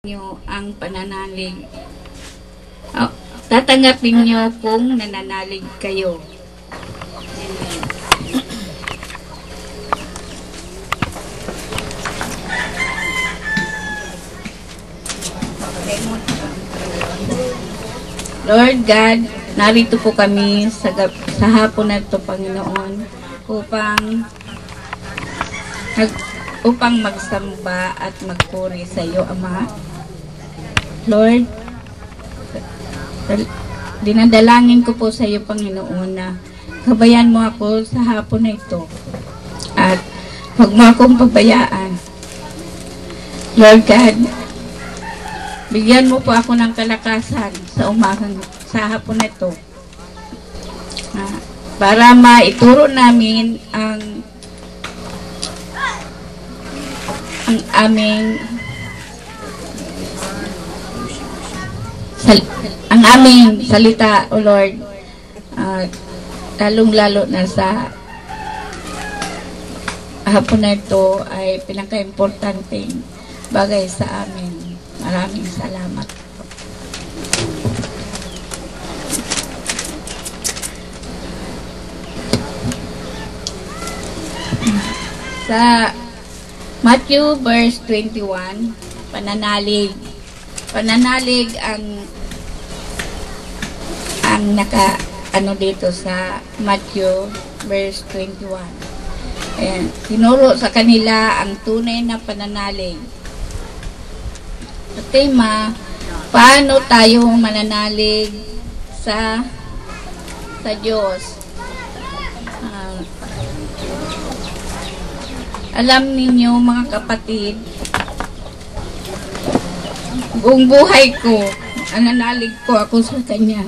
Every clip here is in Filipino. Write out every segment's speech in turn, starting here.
Nyo ang pananalig. Tatanggapin nyo kung nananalig kayo. Lord God, narito po kami sa hapon na ito, Panginoon, upang magsamba at magpuri sa iyo, Ama. Lord, dinadalangin ko po sa iyo, Panginoon, na gabayan mo ako sa hapon na ito at huwag mo akong pabayaan. Lord God, bigyan mo po ako ng kalakasan sa hapon na ito para maituro namin ang aming salita, O Lord, lalong-lalo na sa hapon na ito ay pinaka-importanteng bagay sa amin. Maraming salamat. Sa Matthew verse 21, pananalig. Pananalig ang dito sa Matthew verse 21. Ayan, tinuro sa kanila ang tunay na pananalig. Sa tema, paano tayo mananalig sa Diyos? Alam ninyo, mga kapatid, buong buhay ko, nananalig ko ako sa Kanya.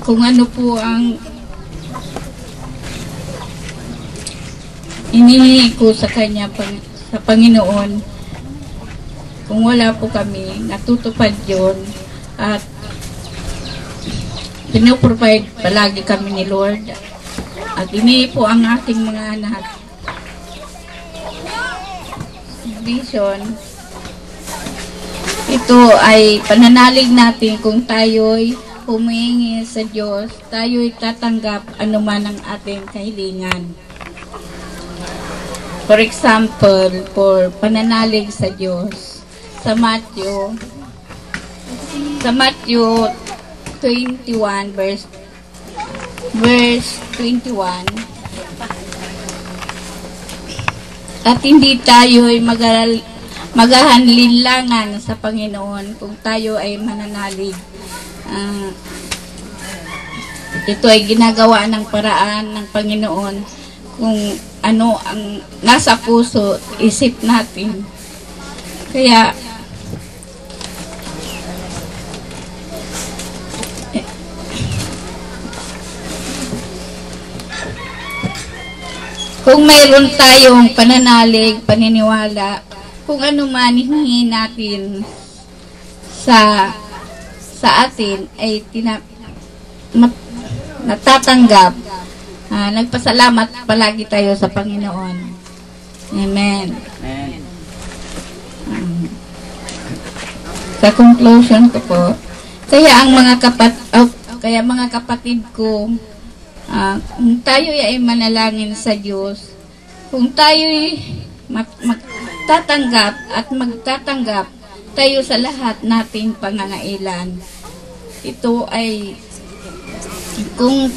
Kung ano po ang inihingi ko sa Kanya, sa Panginoon, kung wala po kami, natutupad yun at pinuprovide palagi kami ni Lord at ini po ang ating mga anak. Vision, ito ay pananalig natin kung tayo'y humingi sa Diyos, tayo'y tatanggap anuman ang ating kahilingan. For example, for pananalig sa Diyos, sa Matthew 21 verse 21, at hindi tayo'y maghahanlinlangan sa Panginoon kung tayo ay mananalig. Ito ay ginagawa ng paraan ng Panginoon kung ano ang nasa puso, isip natin. Kaya kung mayroon tayong pananalig, paniniwala, kung ano man hinihingi natin sa atin ay natatanggap. Nagpasalamat palagi tayo sa Panginoon. Amen. Amen. Sa conclusion ko po, kaya mga kapatid ko, kung tayo ay manalangin sa Diyos, kung tayo ay magtatanggap at magtatanggap tayo sa lahat nating pangangailan, ito ay kung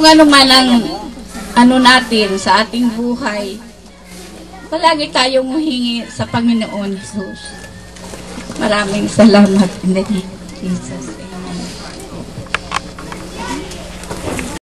ano man ang natin sa ating buhay, palagi tayong humingi sa Panginoon Jesus. Maraming salamat in the name of Jesus.